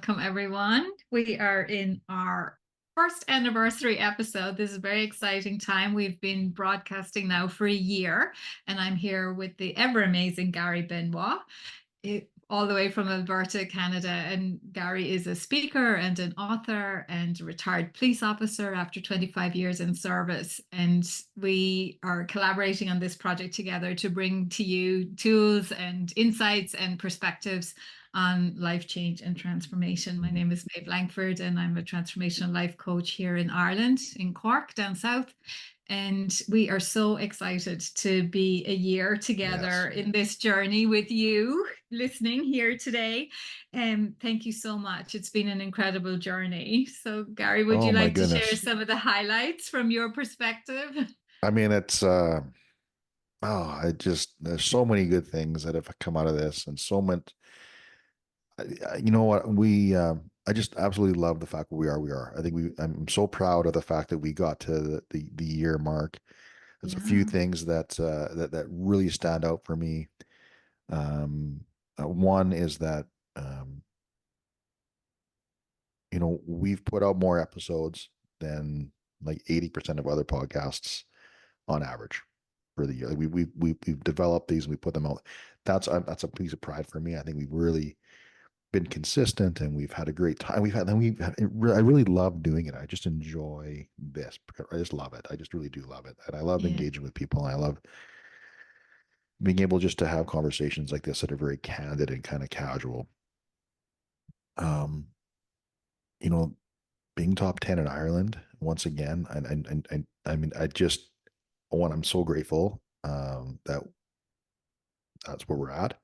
welcome everyone. We are in our first anniversary episode. This is a very exciting time. We've been broadcasting now for a year, and I'm here with the ever amazing Gary Benoit, all the way from Alberta, Canada. And Gary is a speaker and an author and a retired police officer after 25 years in service. And we are collaborating on this project together to bring to you tools and insights and perspectives on life change and transformation. My name is Maeve Langford, and I'm a transformational life coach here in Ireland, in Cork, down south. And we are so excited to be a year together in this journey with you listening here today. Thank you so much. It's been an incredible journey. So, Gary, would Oh you my like to share goodness. some of the highlights from your perspective? I mean, there's so many good things that have come out of this and so much. You know what? I just absolutely love the fact where we are. I'm so proud of the fact that we got to the year mark. There's a few Yeah. things that really stand out for me. One is that, um, we've put out more episodes than like 80% of other podcasts on average for the year. Like we've developed these and we put them out. That's a piece of pride for me. I think we've really been consistent and we've had a great time. I really love doing it. I just enjoy this. I just love it. I just really do love it. And I love Yeah. engaging with people. And I love being able just to have conversations like this that are very candid and kind of casual. Um, you know, being top 10 in Ireland once again. I mean, I'm so grateful that that's where we're at.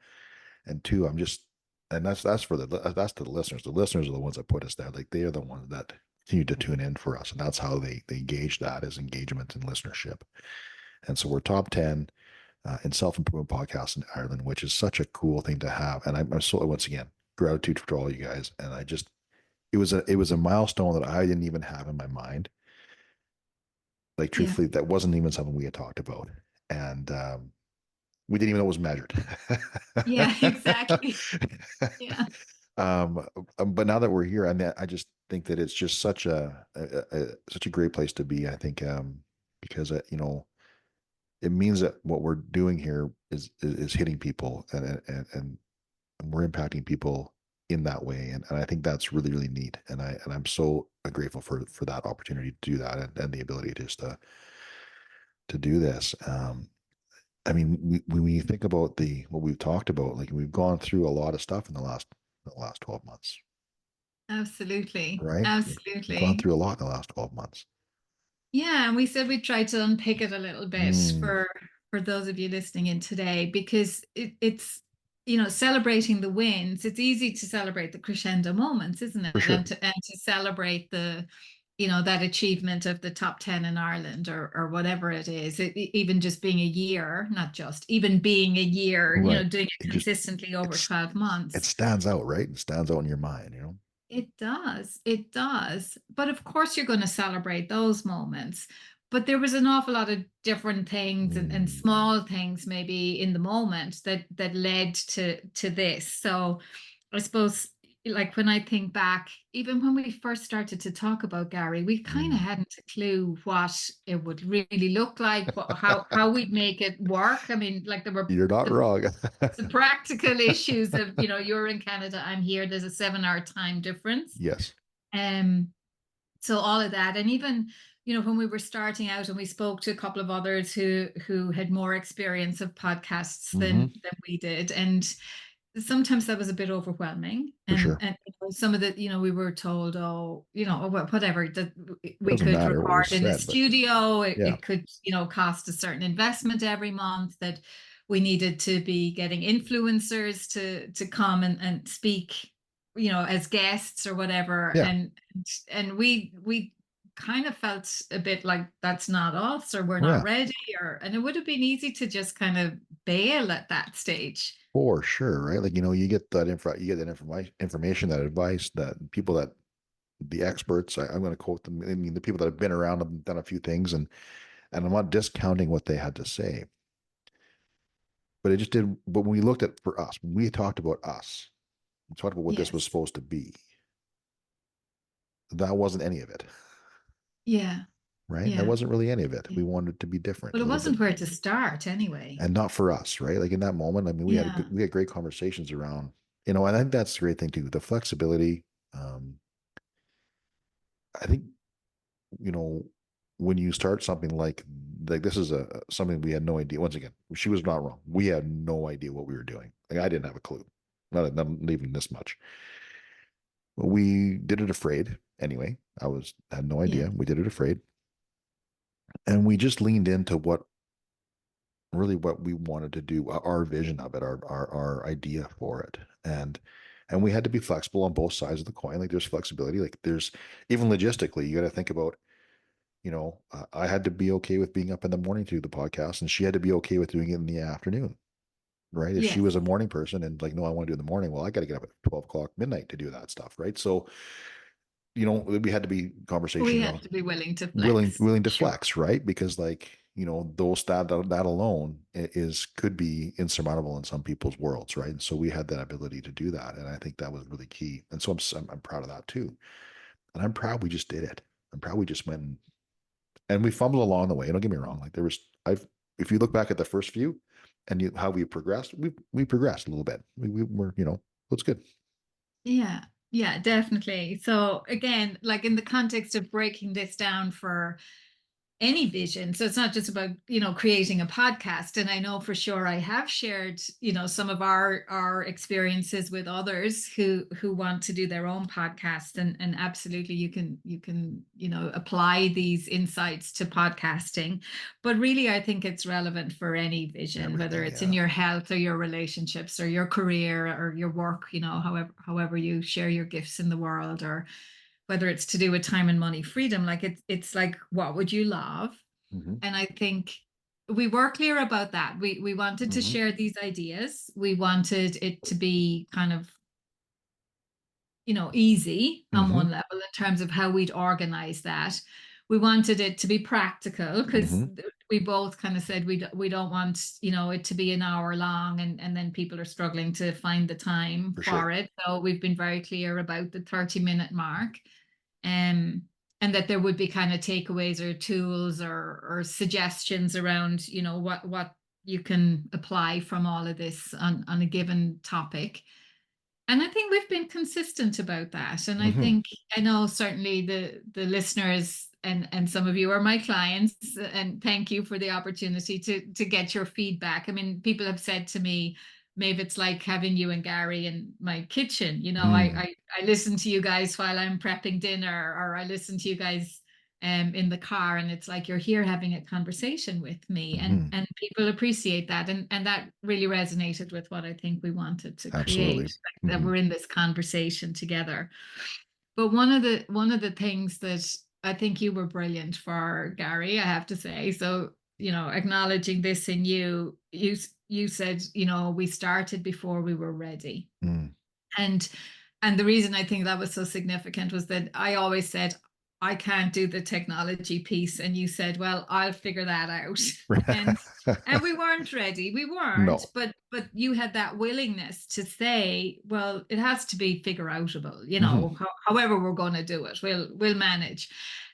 And two, and that's to the listeners. The listeners are the ones that put us there. Like they are the ones that continue to tune in for us, and that's how they gauge that as engagement and listenership. And so we're top 10 in self improvement podcasts in Ireland, which is such a cool thing to have. And I'm so once again gratitude for all you guys. And it was a milestone that I didn't even have in my mind. Like Yeah. truthfully, that wasn't even something we had talked about, and we didn't even know it was measured. Yeah, exactly. Yeah. um, but now that we're here, I mean, I just think that it's just such a great place to be. I think because it means that what we're doing here is hitting people and we're impacting people in that way, and I think that's really really neat. And I'm so grateful for that opportunity to do that and the ability just to do this. I mean, when you think about the what we've talked about, like we've gone through a lot of stuff in the last 12 months, Absolutely. right? We've gone Absolutely. through a lot in the last 12 months. Yeah, and we said we'd try to unpick it a little bit Mm, for those of you listening in today, because it's celebrating the wins. It's easy to celebrate the crescendo moments, isn't it? for sure. And to celebrate the that achievement of the top 10 in Ireland or whatever it is. Even just being a year, not just even being a year, Right. doing it It just consistently over it's 12 it months. stands out, right? It stands out in your mind. It does. It does. But of course, you're going to celebrate those moments. But there was an awful lot of different things and Mm, small things maybe in the moment that led to this. So I suppose like when I think back, even when we first started to talk about Gary, we kind of mm. hadn't a clue what it would really look like, how we'd make it work. I mean, like there were You're not wrong. the practical issues of, you're in Canada, I'm here, there's a 7 hour time difference. Yes. Um, so all of that. And even, when we were starting out and we spoke to a couple of others who had more experience of podcasts Hmm. than we did. And sometimes that was a bit overwhelming. For And sure. and some of the, we were told, oh, whatever, that we Doesn't could matter what was record in the said, but studio. It, yeah. it could, cost a certain investment every month, that we needed to be getting influencers to come and speak, as guests or whatever. Yeah. And we kind of felt a bit like that's not us, or we're Oh not yeah. ready, and it would have been easy to just kind of bail at that stage. For sure, right? Like, you get that information, that advice, that people that the experts, I'm going to quote them. I mean, the people that have been around and done a few things, and I'm not discounting what they had to say, but it just did. But when we looked at for us, when we talked about us, we talked about what this was Yes. supposed to be. that wasn't any of it, Yeah. right? That Yeah. wasn't really any of it. Yeah. We wanted it to be different, Well, a it little bit, wasn't where to start anyway. and not for us, right? Like in that moment, I mean, Yeah. we had great conversations around, and I think that's the great thing too, the flexibility. Um, I think, you know, when you start something like this is a something we had no idea. Once again, she was not wrong. We had no idea what we were doing. Like I didn't have a clue, not even this much. We did it afraid anyway. Had no Yeah. idea. We did it afraid, and we just leaned into what we wanted to do, our vision of it, our idea for it, and we had to be flexible on both sides of the coin. Like there's flexibility, like there's even logistically, you got to think about, I had to be okay with being up in the morning to do the podcast, and she had to be okay with doing it in the afternoon, right? If she Yes. was a morning person and like, no, I want to do it in the morning, well, I got to get up at 12 o'clock midnight to do that stuff, right? So, we had to be We conversation have around to be willing to willing flex. willing to Sure. flex, right? Because like, those that alone is could be insurmountable in some people's worlds, right? And so we had that ability to do that, and I think that was really key. And so I'm proud of that too, and I'm proud we just did it. I'm proud we just went and we fumbled along the way. Don't get me wrong, like there was I've if you look back at the first few and how we progressed, we progressed a little bit. We were, it's good. Yeah. Yeah, definitely. So again, like in the context of breaking this down for any vision. So it's not just about, creating a podcast. And I know for sure I have shared, some of our experiences with others who want to do their own podcast. And absolutely you can, apply these insights to podcasting. But really I think it's relevant for any vision, whether Everything, it's in yeah. your health or your relationships or your career or your work, however you share your gifts in the world, or whether it's to do with time and money freedom. Like it's like, what would you love? Hmm. And I think we were clear about that. We wanted to Hmm. share these ideas. We wanted it to be kind of, easy on Hmm. one level in terms of how we'd organize that. We wanted it to be practical because Hmm. we both kind of said we don't want, it to be an hour long and then people are struggling to find the time For for sure. it. So we've been very clear about the 30-minute mark. Um, and that there would be kind of takeaways or tools or suggestions around, what you can apply from all of this on a given topic. And I think we've been consistent about that. And I Hmm. think I know certainly the listeners and some of you are my clients. And thank you for the opportunity to get your feedback. I mean, people have said to me, Maeve, it's like having you and Gary in my kitchen. Mm. I listen to you guys while I'm prepping dinner, or I listen to you guys in the car, and it's like you're here having a conversation with me, and Hmm. and people appreciate that, and that really resonated with what I think we wanted to create, Absolutely. like that Hmm. we're in this conversation together. But one of the things that I think you were brilliant for, Gary, I have to say. So, acknowledging this in you said, we started before we were ready. Mm. And and the reason I think that was so significant was that I always said, I can't do the technology piece. And you said, well, I'll figure that out. And we weren't ready. We weren't, No. but you had that willingness to say, well, it has to be figure outable, Hmm. however we're going to do it. We'll manage.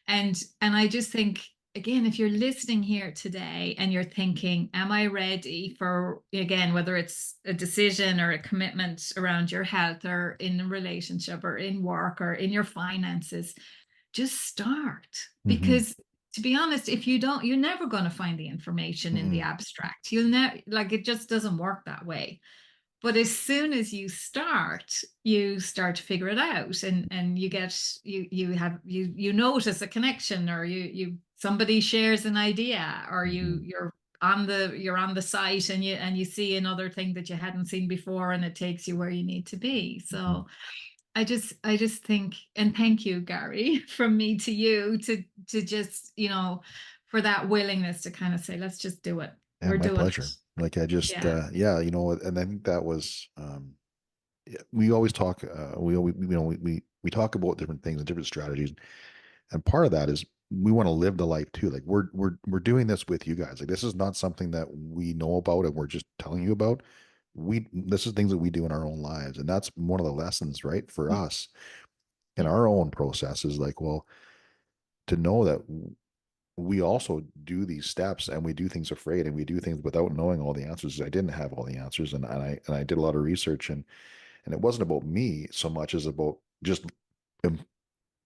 And I just think, again, if you're listening here today and you're thinking, am I ready for, again, whether it's a decision or a commitment around your health or in a relationship or in work or in your finances, just start. Hmm. Because to be honest, if you don't, you're never going to find the information in the Mm. abstract. You'll never, like, it just doesn't work that way. But as soon as you start to figure it out, and you notice a connection, or you somebody shares an idea, or Hmm. you're on the site, and you see another thing that you hadn't seen before, and it takes you where you need to be. Hmm. So I just think, and thank you, Gary, from me to you, to just, for that willingness to kind of say, let's just do it. Yeah, We're my doing it. pleasure. Like I just, Yeah. yeah, and I think that was, yeah, we always talk, we always, we talk about different things and different strategies. And part of that is we want to live the life too. Like we're doing this with you guys. Like this is not something that we know about and we're just telling you about. This is things that we do in our own lives. And that's one of the lessons, right? For us in Yeah. our own processes, like, well, to know that we also do these steps and we do things afraid and we do things without knowing all the answers. I didn't have all the answers, and I did a lot of research, and it wasn't about me so much as about just im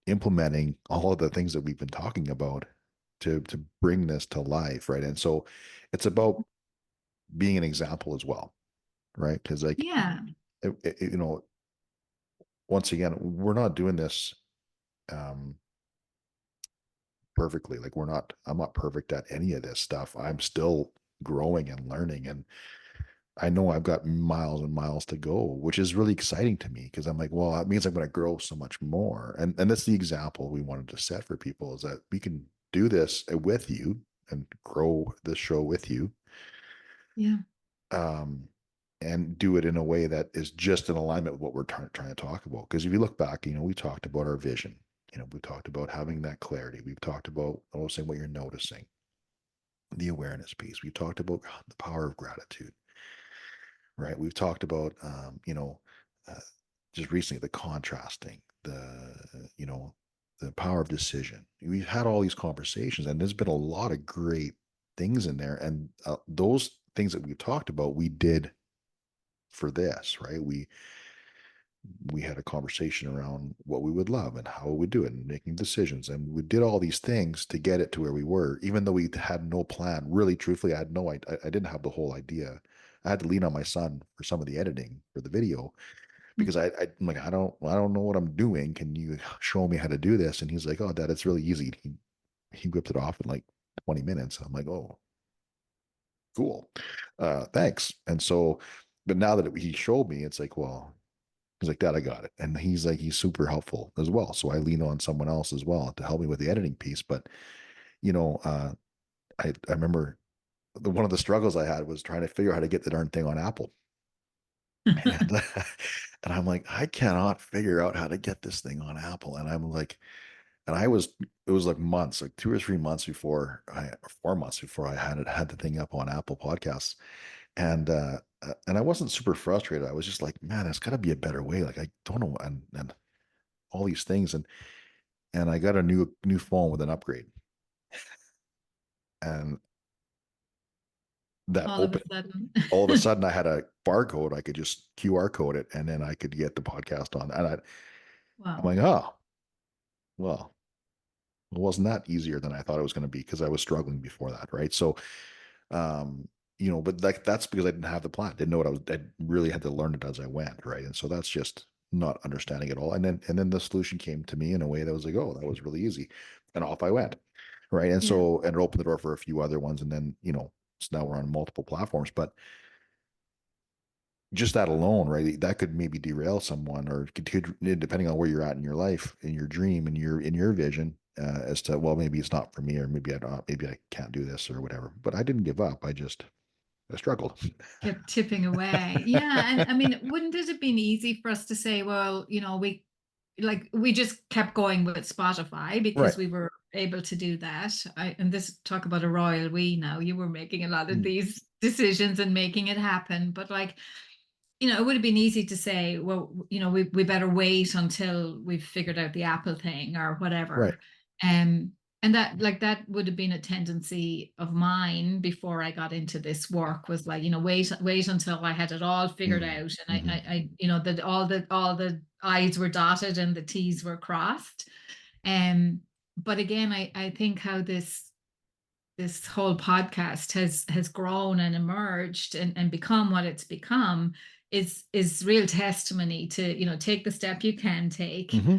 implementing all of the things that we've been talking about to bring this to life, right? And so it's about being an example as well, right? Because like Yeah. you know, once again, we're not doing this um perfectly. Like I'm not perfect at any of this stuff. I'm still growing and learning, and I know I've got miles and miles to go, which is really exciting to me because I'm like, well, that means I'm going to grow so much more. And that's the example we wanted to set for people, is that we can do this with you and grow the show with you. Yeah. Um, and do it in a way that is just in alignment with what we're trying to talk about. Because if you look back, we talked about our vision. We talked about having that clarity. We've talked about noticing what you're noticing, the awareness piece. We talked about the power of gratitude, right? We've talked about, uh, just recently, the contrasting, the power of decision. We've had all these conversations, and there's been a lot of great things in there. And those things that we've talked about, we did for this, right? We had a conversation around what we would love and how we would do it and making decisions. And we did all these things to get it to where we were, even though we had no plan. Really, truthfully, I had no idea. I didn't have the whole idea. I had to lean on my son for some of the editing for the video because I'm like, I don't know what I'm doing. Can you show me how to do this? And he's like, oh, Dad, it's really easy. He whipped it off in like 20 minutes. I'm like, oh, cool. Thanks. And so, but now that he showed me, it's like, well, he's like, Dad, I got it. And he's like, he's super helpful as well. So I lean on someone else as well to help me with the editing piece. But, you know, uh, I remember one of the struggles I had was trying to figure out how to get the darn thing on Apple. And, and I'm like, I cannot figure out how to get this thing on Apple. And I'm like, and it was like months, like 2 or 3 months or 4 months before I had the thing up on Apple Podcasts. And I wasn't super frustrated. I was just like, man, there's got to be a better way. Like I don't know, and all these things, and I got a new phone with an upgrade, and that All of a opened. sudden. All of a sudden, I had a barcode. I could just QR code it, and then I could get the podcast on. And I'm Wow. like, oh, well, it wasn't that easier than I thought it was going to be because I was struggling before that, right? So, um, but like that's because I didn't have the plan, didn't know what I really had to learn it as I went, right? And so that's just not understanding it all. And then the solution came to me in a way that was like, oh, that was really easy, and off I went, right? And Yeah. so and it opened the door for a few other ones, and then so now we're on multiple platforms, but just that alone, right? That could maybe derail someone, or could depending on where you're at in your life, in your dream, in your vision, as to, well, maybe it's not for me, or maybe I can't do this or whatever. But I didn't give up. I struggled. Kept tipping away. Yeah. And I mean, wouldn't it have been easy for us to say, well, we just kept going with Spotify Right. because we were able to do that. And this talk about a royal we now, you were making a lot of Mm. these decisions and making it happen. But it would have been easy to say, well, we better wait until we've figured out the Apple thing or Right. whatever. Um, and that would have been a tendency of mine before I got into this work, was like, wait until I had it all figured Mm. out, and Hmm. that all the I's were dotted and the T's were crossed. But again, I think how this whole podcast has grown and emerged and become what it's become is real testimony to, take the step you can take, Hmm.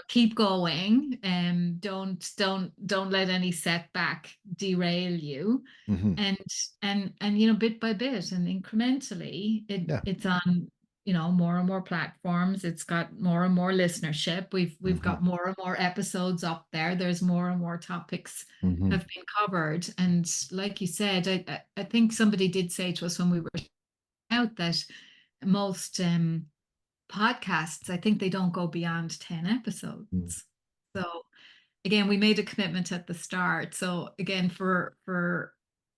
keep going, and don't let any setback derail you. Hmm. And bit by bit and incrementally, Yeah. it's on, more and more platforms. It's got more and more listenership. We've Hmm. got more and more episodes up there. There's more and more topics Hmm. have been covered. And like you said, I think somebody did say to us when we were out that most podcasts, I think they don't go beyond 10 Mm. episodes. So again, we made a commitment at the start. So again, for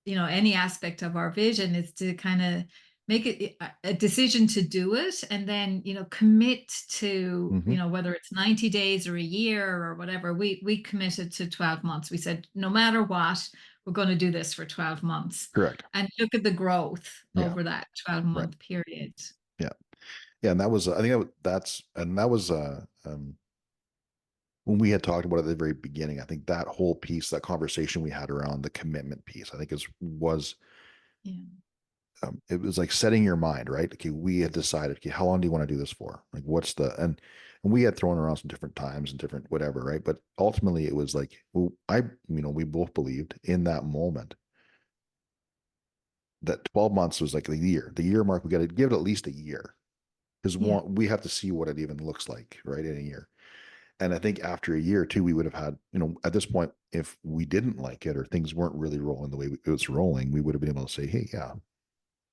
any aspect of our vision is to kind of make it a decision to do it, and then, commit to, Hmm. whether it's 90 days or a year or whatever. We committed to 12 months. We said, no matter what, we're going to do this for 12 months, Correct. and look at the growth Yeah. over that Right. 12-month period. Yeah. Yeah. And that was, I think that was, when we had talked about it at the very beginning, I think that whole piece, that conversation we had around the commitment piece, I think was Yeah. it was like setting your mind, right? Okay, we had decided, okay, how long do you want to do this for? Like, what's the and we had thrown around some different times and different whatever, right? But ultimately, it was like, well, we both believed in that moment that 12 months was like the year mark. We got to give it at least a year because Yeah. we have to see what it even looks like, right, in a year. And I think after a year too, we would have had, at this point, if we didn't like it or things weren't really rolling the way it was rolling, we would have been able to say, hey, yeah,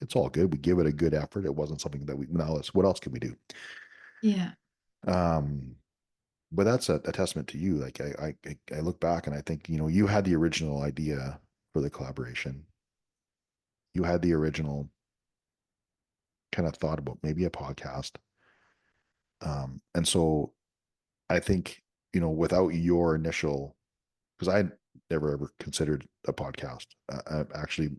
it's all good. We give it a good effort. It wasn't something that now let's, what else can we do? Yeah. Um, but that's a testament to you. Like I look back and I think, you had the original idea for the collaboration. You had the original kind of thought about maybe a podcast. And so I think, without your initial, because I never ever considered a podcast. Actually,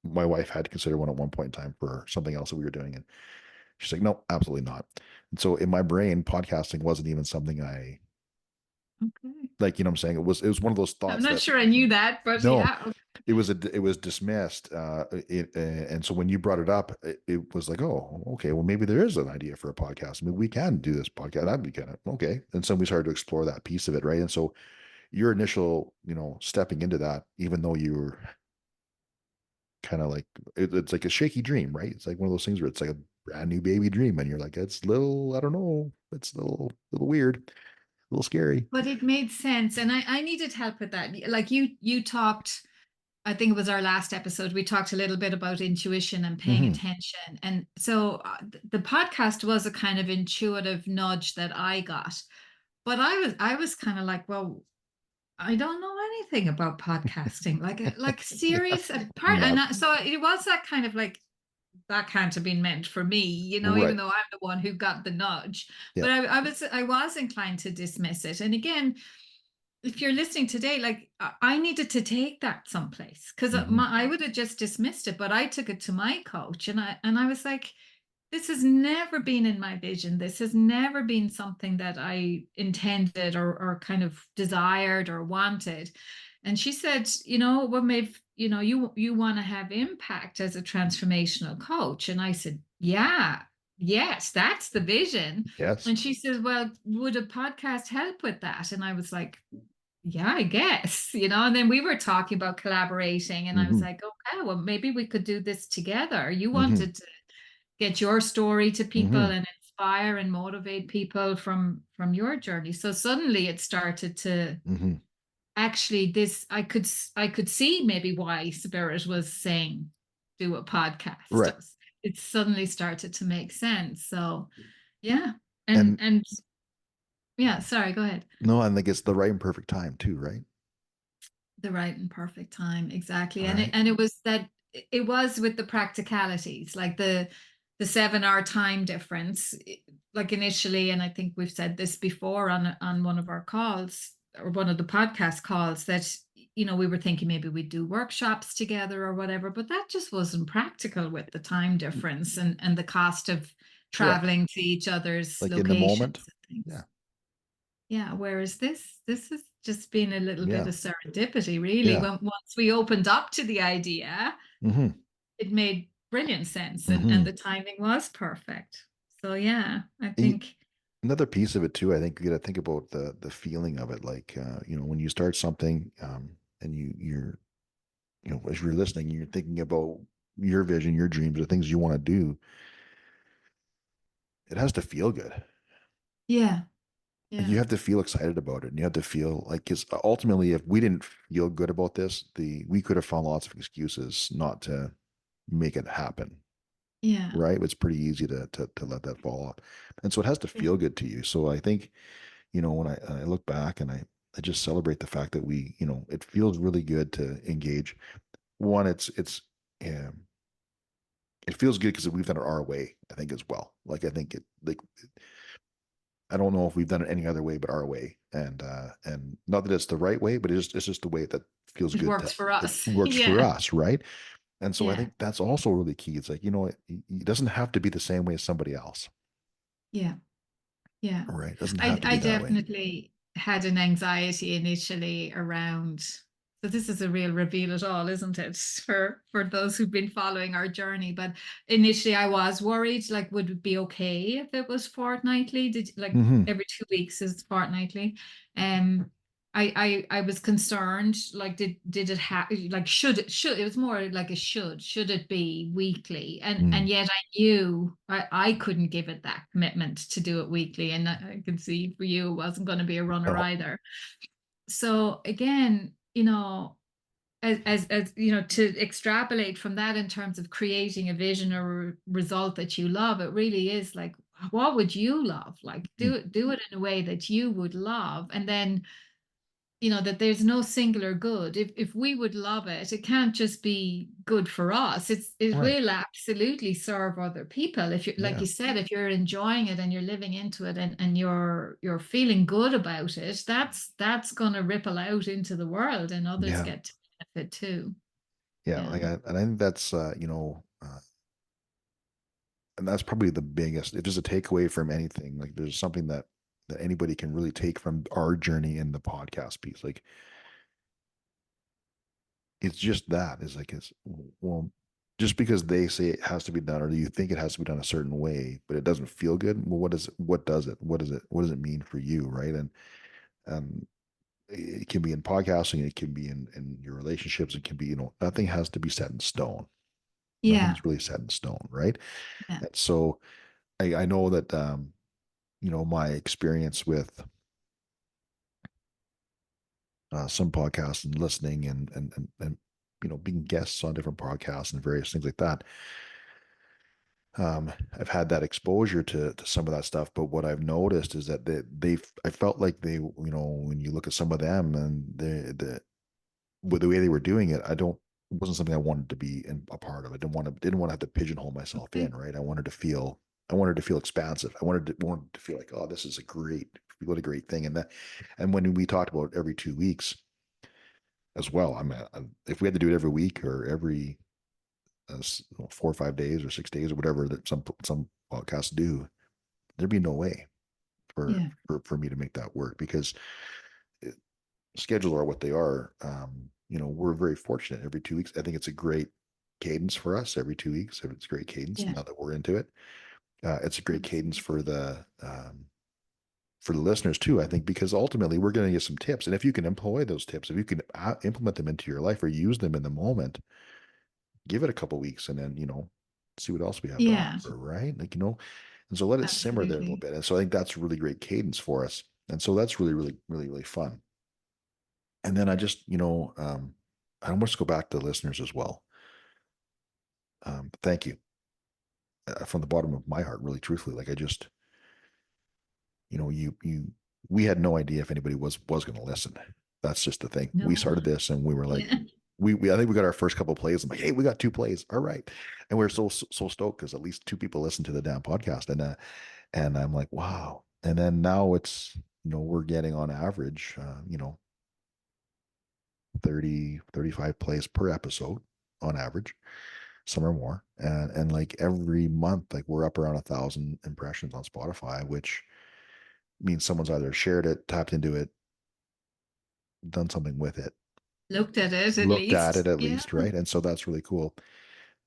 my wife had considered one at one point in time for something else that we were doing. And she's like, no, absolutely not. And so in my brain, podcasting wasn't even something I Okay. like, what I'm saying? It was one of those I'm thoughts not that sure I knew that, but no, yeah. it was dismissed. And so when you brought it up, it was like, oh, okay, well, maybe there is an idea for a podcast. I mean, we can do this podcast. That'd be kind of okay. And so we started to explore that piece of it, right? And so your initial, stepping into that, even though you were kind of like it's like a shaky dream, right? It's like one of those things where it's like a brand new baby dream, and you're like, it's little, I don't know, it's a little weird, a little scary. But it made sense. And I needed help with that. Like you talked, I think it was our last episode, we talked a little bit about intuition and paying Hmm. attention. And so the podcast was a kind of intuitive nudge that I got. But I was kind of like, well, I don't know anything about podcasting, like serious part. And Not so it was that kind of like, that can't have been meant for me, even right. though I'm the one who got the nudge. Yeah. But I was inclined to dismiss it. And again, if you're listening today, like I needed to take that someplace, because Hmm. I would have just dismissed it, but I took it to my coach, and I was like, this has never been in my vision. This has never been something that I intended or kind of desired or wanted. And she said, well, maybe, you want to have impact as a transformational coach. And I said, yeah, yes, that's the vision. Yes. And she says, well, would a podcast help with that? And I was like, yeah, I guess, and then we were talking about collaborating, and I was Hmm. like, okay, well, maybe we could do this together. You Hmm. wanted to get your story to people Hmm. and inspire and motivate people from your journey. So suddenly it started to Hmm. actually this I could see maybe why Spirit was saying do a podcast. Right. It suddenly started to make sense. So yeah. and And and yeah, sorry, go ahead. no, I think it's the right and perfect time too, right? The right and perfect time, exactly. All And it right. and it was that it was with the practicalities, like the 7 hour time difference. Like initially, and I think we've said this before on one of our calls or one of the podcast calls, that we were thinking maybe we'd do workshops together or whatever, but that just wasn't practical with the time difference and the cost of Correct. traveling to each other's Like in the moment. locations and things. Yeah. Yeah, whereas this has just been a little bit Yeah. of serendipity, really. Yeah. When once we opened up to the idea, Hmm. it made brilliant sense, and Hmm. the timing was perfect. So yeah, I think Another piece of it too, I think you got to think about the feeling of it. Like, when you start something, and you're, as you're listening, you're thinking about your vision, your dreams, the things you want to do. It has to feel good. yeah, Like yeah, you have to feel excited about it, and you have to feel like, because ultimately, if we didn't feel good about this, we could have found lots of excuses not to make it happen. yeah, Right? It's pretty easy to let that fall off, and so it has to yeah, feel good to you. So I think, when I look back and I just celebrate the fact that it feels really good to engage. One, it's um, it feels good because we've done it our way, I think, as well. Like I think it like I don't know if we've done it any other way but our way. And not that it's the right way, but it's just the way that feels It good works to for it us. works for Yeah. us, right? And so I Yeah. think that's also really key. It's like, it doesn't have to be the same way as somebody else, Yeah. Yeah. right? It doesn't I have to be I that way. definitely had an anxiety initially around, so this is a real reveal at all, isn't it? For those who've been following our journey. But initially I was worried, like, would it be okay if it was fortnightly? Did like Hmm. every 2 weeks is fortnightly? Um I was concerned, like, did it have, like, should it was more like a should it be weekly? And Mm. yet I knew I couldn't give it that commitment to do it weekly, and I could see for you it wasn't going to be a runner No. either. So again, as you know, to extrapolate from that in terms of creating a vision or result that you love, it really is like, what would you love? Like, Mm. do it in a way that you would love, and then that there's no singular good. If we would love it, it can't just be good for us. It Right. will absolutely serve other people. If you, like Yeah. you said, if you're enjoying it and you're living into it, and you're feeling good about it, that's gonna ripple out into the world, and others Yeah. get to benefit too. Yeah. Yeah. And I think that's, and that's probably the biggest, if there's a takeaway from anything, like there's something that anybody can really take from our journey in the podcast piece. Like it's just that is like, it's, well, just because they say it has to be done, or you think it has to be done a certain way, but it doesn't feel good. Well, what does it mean for you? Right. And it can be in podcasting, it can be in your relationships. It can be, nothing has to be set in stone. Yeah. Nothing's really set in stone. Right. Yeah. And so I know that, my experience with some podcasts and listening and being guests on different podcasts and various things like that. I've had that exposure to some of that stuff, but what I've noticed is that I felt like when you look at some of them and with the way they were doing it, it wasn't something I wanted to be a part of. I didn't want to have to pigeonhole myself in, Okay. right? I wanted to feel expansive. I wanted to feel like, oh, this is what a great thing. And when we talked about every 2 weeks as well, I mean, if we had to do it every week or every 4 or 5 days or 6 days or whatever that some podcasts do, there'd be no way for Yeah. for me to make that work because it, schedules are what they are. We're very fortunate every 2 weeks. I think it's a great cadence for us every 2 weeks. It's a great cadence Yeah. now that we're into it. It's a great cadence Absolutely. for the listeners too, I think, because ultimately we're going to get some tips. And if you can employ those tips, if you can implement them into your life or use them in the moment, give it a couple weeks and then, see what else we have to Yeah. offer, right? Like, and so let it simmer there a little Absolutely. bit. And so I think that's really great cadence for us. And so that's really, really, really, really fun. And then I almost go back to the listeners as well. Thank you from the bottom of my heart, really truthfully. Like I just, we had no idea if anybody was going to listen. That's just the thing. We No. started this and we were like, Yeah. I think we got our first couple of plays. I'm like, hey, we got 2 plays. All right. And we are so stoked because at least 2 people listen to the damn podcast. And I'm like, wow. And then now it's, we're getting on average, 30-35 plays per episode on average, some are more. And like every month, like we're up around 1,000 impressions on Spotify, which means someone's either shared it, tapped into it, done something with it, Looked at it at looked at it least. at Yeah. least, right? And so that's really cool.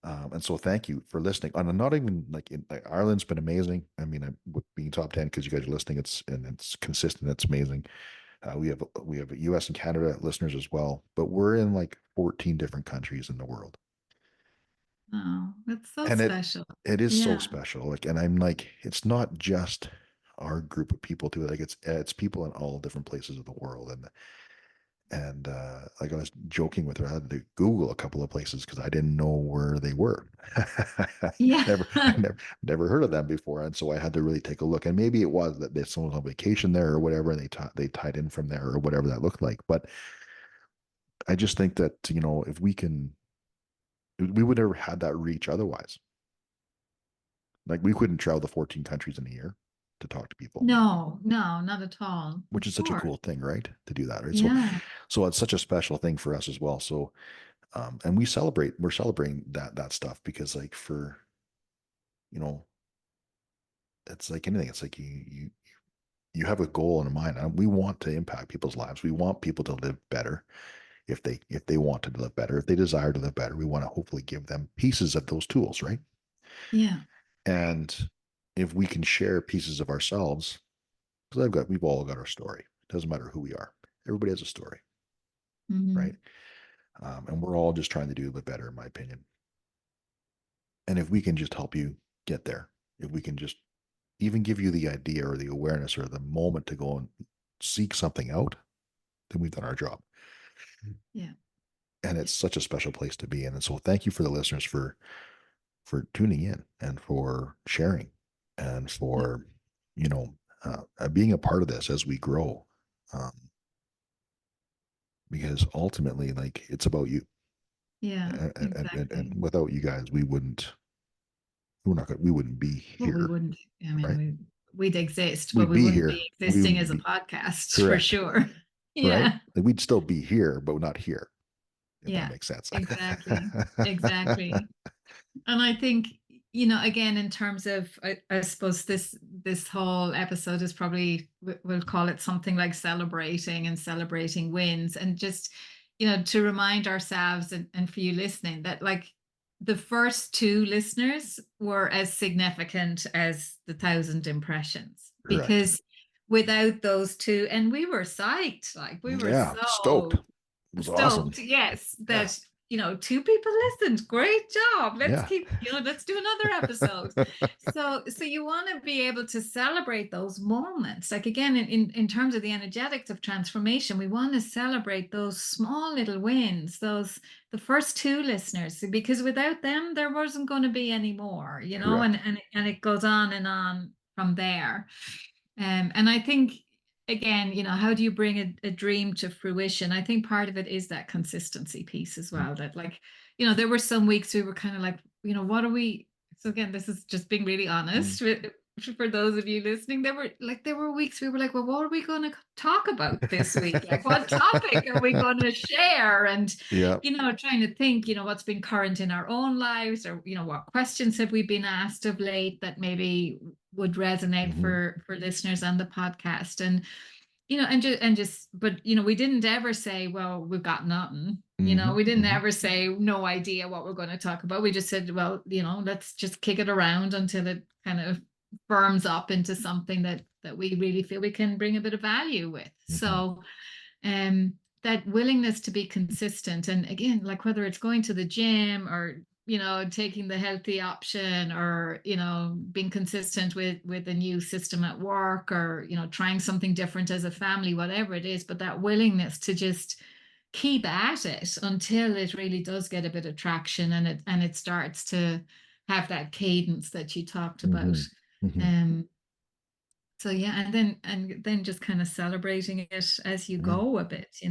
And so thank you for listening. And not even like Ireland's been amazing. I mean, being top 10 because you guys are listening, it's consistent. It's amazing. We have U.S. and Canada listeners as well, but we're in like 14 different countries in the world, Oh, that's so and it special. it is so Yeah. special. Like, and I'm like, it's not just our group of people too. Like it's people in all different places of the world, and like I was joking with her, I had to Google a couple of places because I didn't know where they were. Yeah. I never heard of them before, and so I had to really take a look. And maybe it was that someone was on vacation there or whatever, and they tied in from there or whatever that looked like. But I just think that if we would never had that reach otherwise. Like we couldn't travel to 14 countries in a year to talk to people, No, no, not at all. which Of is such a course. cool thing, right? To do that, right? So, Yeah. so it's such a special thing for us as well. So, and we're celebrating that stuff because like for, you know, it's like anything. It's like you have a goal in mind. And we want to impact people's lives. We want people to live better if they want to live better, if they desire to live better. We want to hopefully give them pieces of those tools, right? Yeah. And if we can share pieces of ourselves, because we've all got our story. It doesn't matter who we are. Everybody has a story, right? Hmm. And we're all just trying to do a bit better, in my opinion. And if we can just help you get there, if we can just even give you the idea or the awareness or the moment to go and seek something out, then we've done our job. Yeah. And it's such a special place to be in. And so thank you for the listeners for tuning in and for sharing and Yeah. for, you know, being a part of this as we grow. Um, because ultimately, like it's about you. Yeah. And Exactly. without you guys, we wouldn't be Well, we here, wouldn't. I mean, right? we'd exist, but We'd we be wouldn't here. be We existing would as a be podcast for correct, sure. right? Yeah. Like we'd still be here, but not here, if that Yeah. makes sense. Exactly. Exactly. And I think, again, in terms of, I suppose this whole episode is probably, we'll call it something like celebrating and celebrating wins, and just, to remind ourselves and for you listening that like the first two listeners were as significant as the 1,000 impressions, Correct. because without those two, and we were psyched, like we were Yeah, stoked. so It was awesome. stoked, yes, Yeah, that two people listened. Great job. Let's yeah. keep, let's do another episode. So you want to be able to celebrate those moments. Like again, in terms of the energetics of transformation, we want to celebrate those small little wins, the first two listeners, because without them, there wasn't going to be any more, Correct. and it goes on from there. And I think, again, how do you bring a dream to fruition? I think part of it is that consistency piece as well. That like, there were some weeks we were kind of like, what are we? So again, this is just being really Mm-hmm. honest for those of you listening. There were weeks we were like, well, what are we going to talk about this week? Like, what topic are we going to share? And Yeah. trying to think, what's been current in our own lives, or what questions have we been asked of late that maybe would resonate Mm-hmm. for listeners on the podcast. And and just but we didn't ever say, well, we've got nothing. Mm-hmm. We didn't Mm-hmm. ever say no idea what we're going to talk about. We just said, well, let's just kick it around until it kind of firms up into something that we really feel we can bring a bit of value with. Mm-hmm. So that willingness to be consistent, and again, like whether it's going to the gym or taking the healthy option, or being consistent with a new system at work, or trying something different as a family, whatever it is, but that willingness to just keep at it until it really does get a bit of traction, and it starts to have that cadence that you talked about. Mm-hmm. Mm-hmm. um so yeah, and then just kind of celebrating it as you Yeah. go a bit. I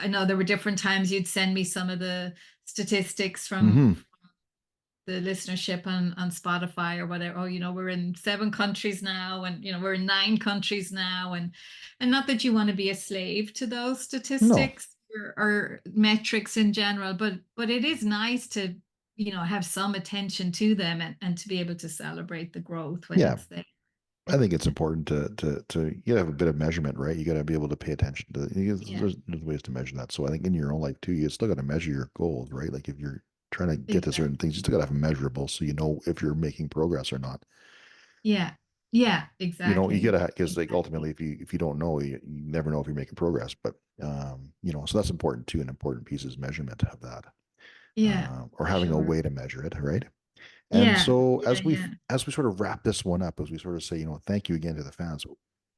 know there were different times you'd send me some of the statistics from Mm-hmm. the listenership on Spotify or whatever. Oh, we're in 7 countries now, and we're in 9 countries now, and not that you want to be a slave to those No. statistics or metrics in general, but it is nice to have some attention to them, and to be able to celebrate the growth when Yeah. it's there. I think it's important to you have a bit of measurement, right? You got to be able to pay attention to Yeah, there's ways to measure that. So I think in your own life too, you still got to measure your goals, right? Like if you're trying to get to certain exactly. things, you still got to have them measurable so you know if you're making progress or not. Yeah, yeah, You exactly. gotta because like ultimately Exactly. if you don't know, you never know if you're making progress. But so that's important too. An important piece is measurement of that, Yeah, or for having a sure. way to measure it, right? And Yeah, so yeah, yeah. as we sort of wrap this one up, as we sort of say, thank you again to the fans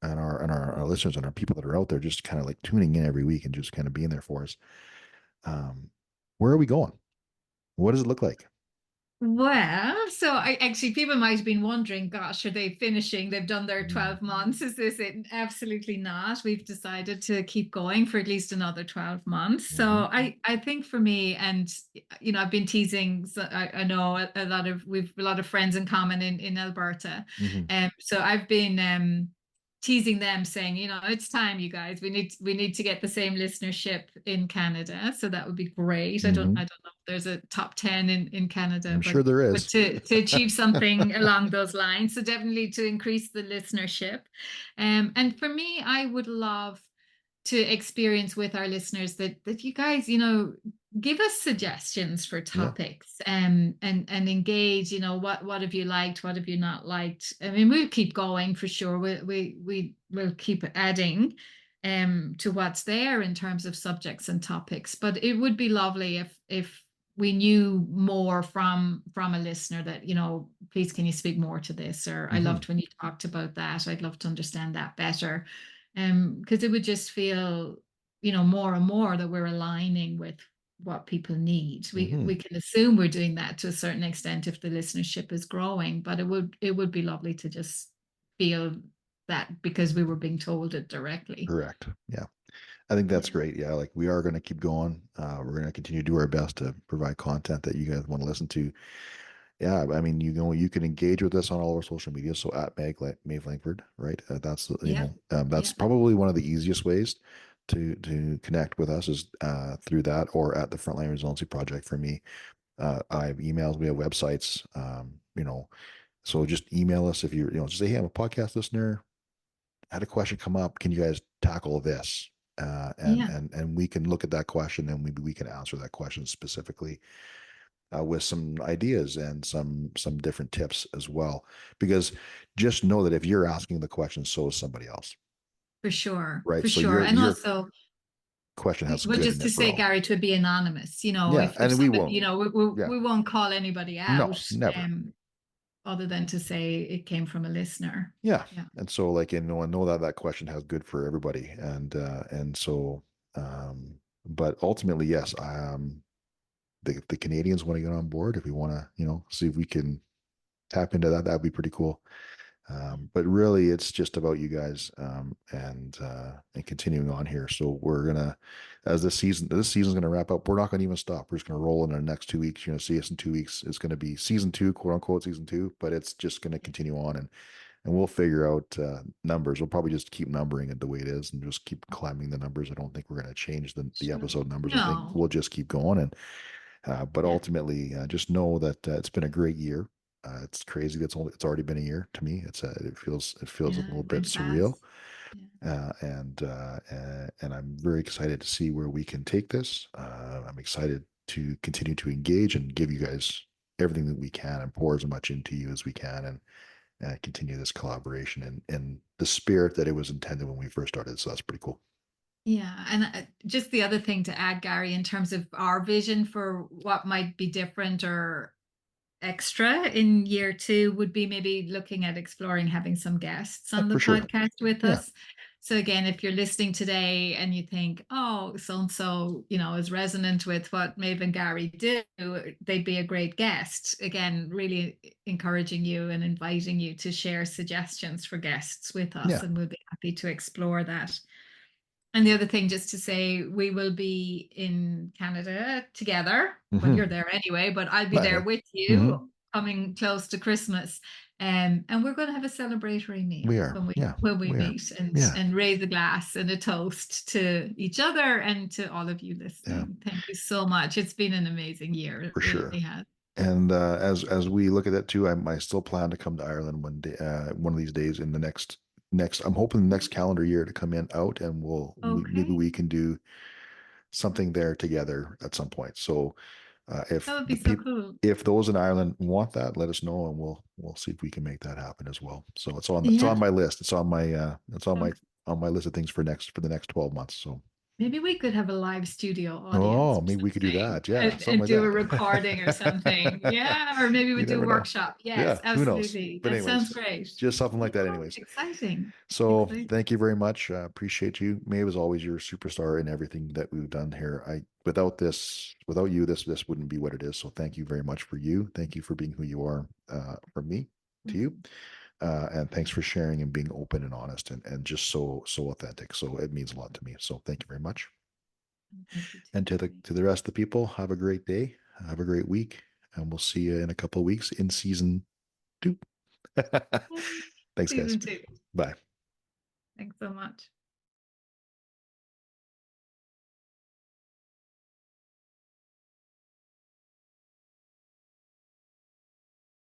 and our listeners and our people that are out there, just kind of like tuning in every week and just kind of being there for us. Um, where are we going? What does it look like? Well, so I actually people might have been wondering, gosh, are they finishing? They've done their Mm, 12 months. Is this it? Absolutely not. We've decided to keep going for at least another 12 months. mhm, So I think for me, and I've been teasing, so I know a lot of we've a lot of friends in common in Alberta. mhm, So I've been teasing them saying, it's time, you guys. We need to get the same listenership in Canada. So that would be great. I don't mhm. I don't know if there's a top 10 in Canada, I'm but sure there but is. to achieve something along those lines. So definitely to increase the listenership. And for me, I would love to experience with our listeners that you guys, give us suggestions for Yeah. topics, and engage. What have you liked, what have you not liked? I mean, we'll keep going for sure. We will keep adding to what's there in terms of subjects and topics. But it would be lovely if we knew more from a listener that, please can you speak more to this, or I Mhm. loved when you talked about that, I'd love to understand that better. Because it would just feel, more and more that we're aligning with what people need. we Mhm. we can assume we're doing that to a certain extent if the listenership is growing, but it would be lovely to just feel that because we were being told it directly. Correct. Yeah. I think that's Yeah. great. Yeah. Like we are going to keep going. We're going to continue to do our best to provide content that you guys want to listen to. Yeah. I mean, you can engage with us on all our social media. So at Maeve Langford, right? That's, Yeah. that's Yeah. probably one of the easiest ways to connect with us is through that or at the Frontline Resiliency Project for me. I have emails, we have websites, so just email us if just say, hey, I'm a podcast listener. I had a question come up. Can you guys tackle this? Yeah. And we can look at that question and maybe we can answer that question specifically with some ideas and some different tips as well. Because just know that if you're asking the question, so is somebody else, For sure. right? For So sure. And your also, question has some well, good just in to it for say, all. Gary, to be anonymous, Yeah, if and we somebody, won't. Yeah, we won't call anybody no, out, never. other than to say it came from a listener. Yeah. Yeah. And so like, and know that that question has good for everybody. And so, but ultimately, yes, the Canadians want to get on board. If we want to, see if we can tap into that, that'd be pretty cool. But really it's just about you guys, and continuing on here. So we're gonna, as this season's gonna wrap up, we're not gonna even stop. We're just gonna roll in our next 2 weeks. You're gonna see us in 2 weeks. It's gonna be season two, quote unquote season two, but it's just gonna continue on and we'll figure out numbers. We'll probably just keep numbering it the way it is and just keep climbing the numbers. I don't think we're going to change the Sure. episode numbers. I think No. we'll just keep going. And but Yeah. ultimately, just know that it's been a great year. It's crazy. It's already been a year to me. It feels a Yeah. little It bit went surreal. fast. Yeah. And I'm very excited to see where we can take this. I'm excited to continue to engage and give you guys everything that we can and pour as much into you as we can. And continue this collaboration in the spirit that it was intended when we first started. So that's pretty cool. Yeah. And just the other thing to add, Gary, in terms of our vision for what might be different or extra in year two would be maybe looking at exploring having some guests Yeah, on the for sure. podcast with Yeah. us. So again, if you're listening today and you think, oh, so and so, is resonant with what Maeve and Gary do, they'd be a great guest. Again, really encouraging you and inviting you to share suggestions for guests with us, Yeah. and we'll be happy to explore that. And the other thing, just to say, we will be in Canada together. Well, you're Mm-hmm. there anyway, but I'll be there But, with mm-hmm. you coming close to Christmas. And we're going to have a celebratory We meal are. when we Yeah. when we We are. meet, and Yeah. raise a glass and a toast to each other and to all of you Yeah. listening. Thank you so much. It's been an amazing year. It For really sure. has. And as we look at that too, I still plan to come to Ireland one day, one of these days in the next. I'm hoping the next calendar year to come in out, and maybe Okay. we can do something there together at some point. So That if would be the so people, cool. if those in Ireland want that, let us know, and we'll see if we can make that happen as well. So it's on Yeah. my list. It's on my Okay. on my list of things for the next 12 months. So Maybe we could have a live studio audience Oh, or maybe we could do something, that. Yeah, something and like do a that. recording or something. Yeah, or maybe we You do a never know. workshop. Yes, Yeah, who knows? absolutely. But That sounds anyways, great. just something like that. Oh, Anyways, exciting. so Exciting. thank you very much. Appreciate you. Maeve is always your superstar in everything that we've done here. Without you, this wouldn't be what it is. So thank you very much for you. Thank you for being who you are, from me to you. And thanks for sharing and being open and honest and just so authentic. So it means a lot to me. So thank you very much. Thank you And too. to the rest of the people, have a great day. Have a great week. And we'll see you in a couple of weeks in season 2. Thanks, guys. Season 2. Bye. Thanks so much.